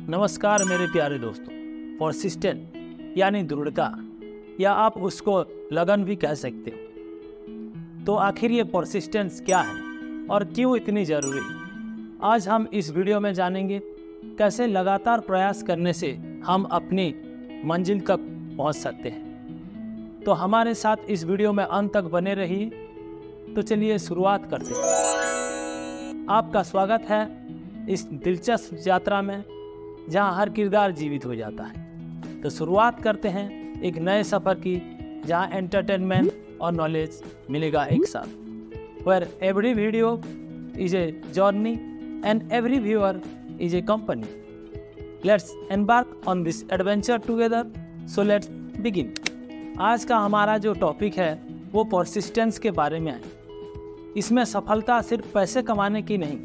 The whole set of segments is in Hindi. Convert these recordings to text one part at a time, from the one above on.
नमस्कार मेरे प्यारे दोस्तों। परसिस्टेंट यानी दृढ़ता, या आप उसको लगन भी कह सकते हो। तो आखिर ये परसिस्टेंस क्या है और क्यों इतनी ज़रूरी है, आज हम इस वीडियो में जानेंगे। कैसे लगातार प्रयास करने से हम अपनी मंजिल तक पहुंच सकते हैं। तो हमारे साथ इस वीडियो में अंत तक बने रहिए। तो चलिए शुरुआत करते हैं। आपका स्वागत है इस दिलचस्प यात्रा में जहां हर किरदार जीवित हो जाता है। तो शुरुआत करते हैं एक नए सफ़र की, जहां एंटरटेनमेंट और नॉलेज मिलेगा एक साथ। Where every video is a journey and every viewer is a company. Let's embark on this adventure together. So let's begin. आज का हमारा जो टॉपिक है वो परसिस्टेंस के बारे में है। इसमें सफलता सिर्फ पैसे कमाने की नहीं,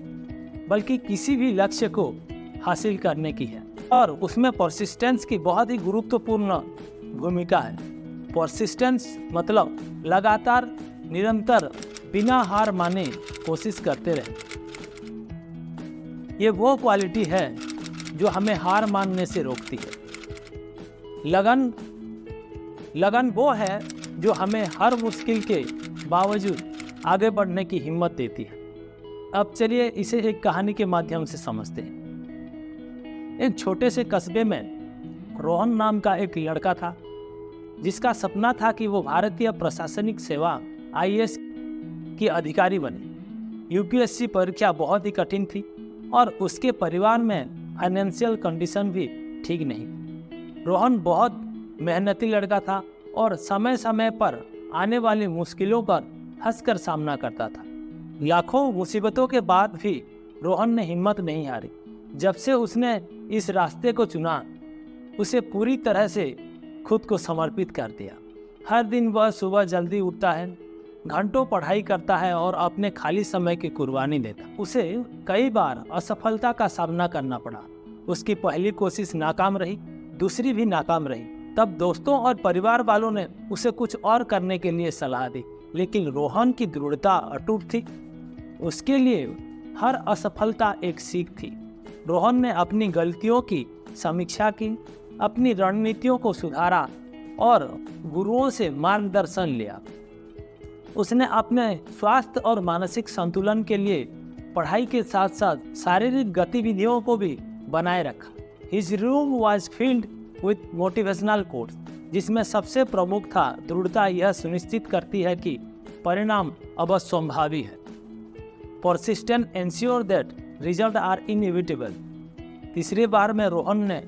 बल्कि किसी भी लक्ष्य को हासिल करने की है, और उसमें परसिस्टेंस की बहुत ही गुरुत्वपूर्ण भूमिका है। परसिस्टेंस मतलब लगातार, निरंतर, बिना हार माने कोशिश करते रहे। ये वो क्वालिटी है जो हमें हार मानने से रोकती है। लगन वो है जो हमें हर मुश्किल के बावजूद आगे बढ़ने की हिम्मत देती है। अब चलिए इसे एक कहानी के माध्यम से समझते हैं। एक छोटे से कस्बे में रोहन नाम का एक लड़का था, जिसका सपना था कि वो भारतीय प्रशासनिक सेवा IAS की अधिकारी बने। UPSC परीक्षा बहुत ही कठिन थी और उसके परिवार में फाइनेंशियल कंडीशन भी ठीक नहीं। रोहन बहुत मेहनती लड़का था और समय समय पर आने वाली मुश्किलों पर हंसकर सामना करता था। लाखों मुसीबतों के बाद भी रोहन ने हिम्मत नहीं हारी। जब से उसने इस रास्ते को चुना, उसे पूरी तरह से खुद को समर्पित कर दिया। हर दिन वह सुबह जल्दी उठता है, घंटों पढ़ाई करता है और अपने खाली समय की कुर्बानी देता। उसे कई बार असफलता का सामना करना पड़ा। उसकी पहली कोशिश नाकाम रही, दूसरी भी नाकाम रही। तब दोस्तों और परिवार वालों ने उसे कुछ और करने के लिए सलाह दी, लेकिन रोहन की दृढ़ता अटूट थी। उसके लिए हर असफलता एक सीख थी। रोहन ने अपनी गलतियों की समीक्षा की, अपनी रणनीतियों को सुधारा और गुरुओं से मार्गदर्शन लिया। उसने अपने स्वास्थ्य और मानसिक संतुलन के लिए पढ़ाई के साथ साथ शारीरिक गतिविधियों को भी बनाए रखा। His room was filled with motivational quotes, जिसमें सबसे प्रमुख था, दृढ़ता यह सुनिश्चित करती है कि परिणाम अवश्यंभावी है। Persistent ensure that result are inevitable. तीसरी बार में रोहन ने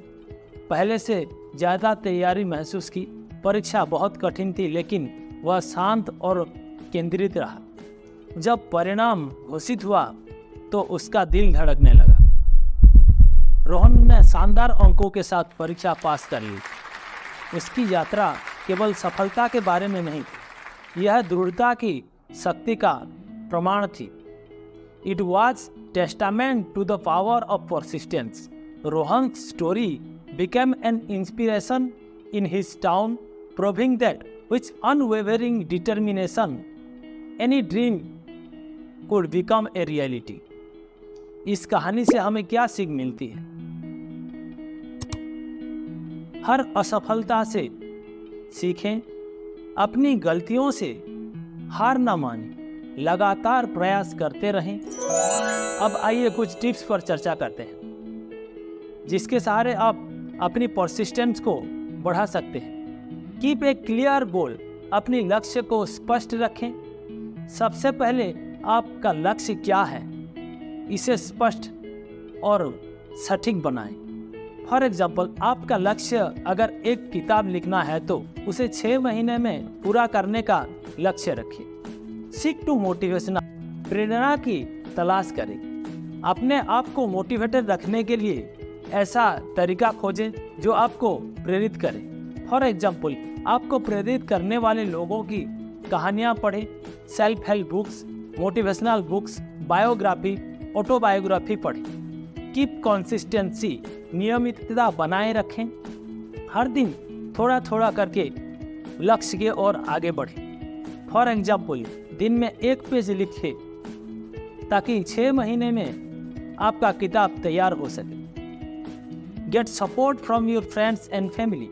पहले से ज़्यादा तैयारी महसूस की। परीक्षा बहुत कठिन थी, लेकिन वह शांत और केंद्रित रहा। जब परिणाम घोषित हुआ तो उसका दिल धड़कने लगा। रोहन ने शानदार अंकों के साथ परीक्षा पास कर ली। उसकी यात्रा केवल सफलता के बारे में नहीं, यह दृढ़ता की शक्ति का प्रमाण थी। It was testament to the power of persistence. Rohan's story became an inspiration in his town, proving that with unwavering determination, any dream could become a reality. इस कहानी से हमें क्या सीख मिलती है? हर असफलता से सीखें, अपनी गलतियों से हार न मानें, लगातार प्रयास करते रहें। अब आइए कुछ टिप्स पर चर्चा करते हैं, जिसके सहारे आप अपनी परसिस्टेंस को बढ़ा सकते हैं। Keep a clear goal. अपनी लक्ष्य को स्पष्ट रखें। सबसे पहले आपका लक्ष्य क्या है, इसे स्पष्ट और सटीक बनाएं। फॉर एग्जाम्पल, आपका लक्ष्य अगर एक किताब लिखना है तो उसे 6 महीने में पूरा करने का लक्ष्य रखें। Seek to motivation. प्रेरणा की तलाश करें। अपने आप को मोटिवेटेड रखने के लिए ऐसा तरीका खोजें जो आपको प्रेरित करे। फॉर एग्जाम्पल, आपको प्रेरित करने वाले लोगों की कहानियाँ पढ़ें। Self help books, motivational books, biography, autobiography पढ़ें। Keep consistency. नियमितता बनाए रखें। हर दिन थोड़ा थोड़ा करके लक्ष्य की ओर आगे बढ़ें। फॉर एग्जाम्पल, दिन में 1 पेज लिखें ताकि 6 महीने में आपका किताब तैयार हो सके। Get support from your friends and family.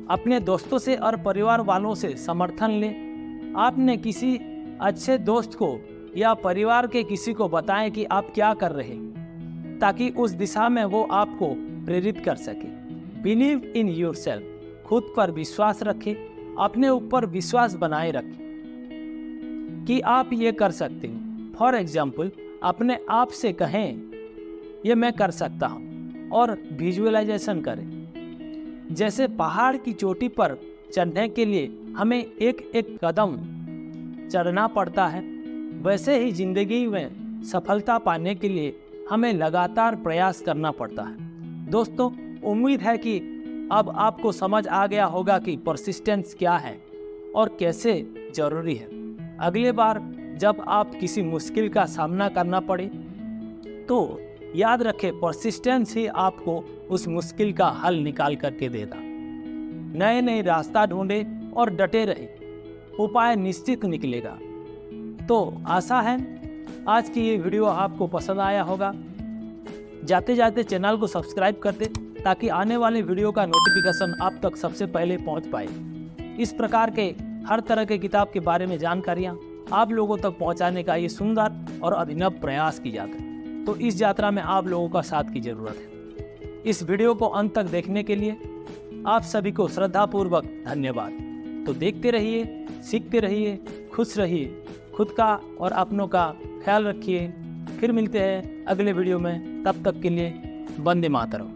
अपने दोस्तों से और परिवार वालों से समर्थन लें। आपने किसी अच्छे दोस्त को या परिवार के किसी को बताएं कि आप क्या कर रहे हैं, ताकि उस दिशा में वो आपको प्रेरित कर सके। Believe in your self. खुद पर विश्वास रखें। अपने ऊपर विश्वास बनाए रखें कि आप ये कर सकते हैं। फॉर एग्जाम्पल, अपने आप से कहें ये मैं कर सकता हूँ और विजुअलाइजेशन करें। जैसे पहाड़ की चोटी पर चढ़ने के लिए हमें एक एक कदम चढ़ना पड़ता है, वैसे ही जिंदगी में सफलता पाने के लिए हमें लगातार प्रयास करना पड़ता है। दोस्तों, उम्मीद है कि अब आपको समझ आ गया होगा कि परसिस्टेंस क्या है और कैसे जरूरी है। अगले बार जब आप किसी मुश्किल का सामना करना पड़े तो याद रखें, परसिस्टेंस ही आपको उस मुश्किल का हल निकाल करके देगा। नए नए रास्ता ढूंढें और डटे रहे, उपाय निश्चित निकलेगा। तो आशा है आज की ये वीडियो आपको पसंद आया होगा। जाते जाते चैनल को सब्सक्राइब कर दें ताकि आने वाले वीडियो का नोटिफिकेशन आप तक सबसे पहले पहुंच पाए। इस प्रकार के हर तरह के किताब के बारे में जानकारियां आप लोगों तक पहुंचाने का ये सुंदर और अभिनव प्रयास की जाता है। तो इस यात्रा में आप लोगों का साथ की जरूरत है। इस वीडियो को अंत तक देखने के लिए आप सभी को श्रद्धापूर्वक धन्यवाद। तो देखते रहिए, सीखते रहिए, खुश रहिए, खुद का और अपनों का ख्याल रखिए। फिर मिलते हैं अगले वीडियो में। तब तक के लिए वंदे मातरम।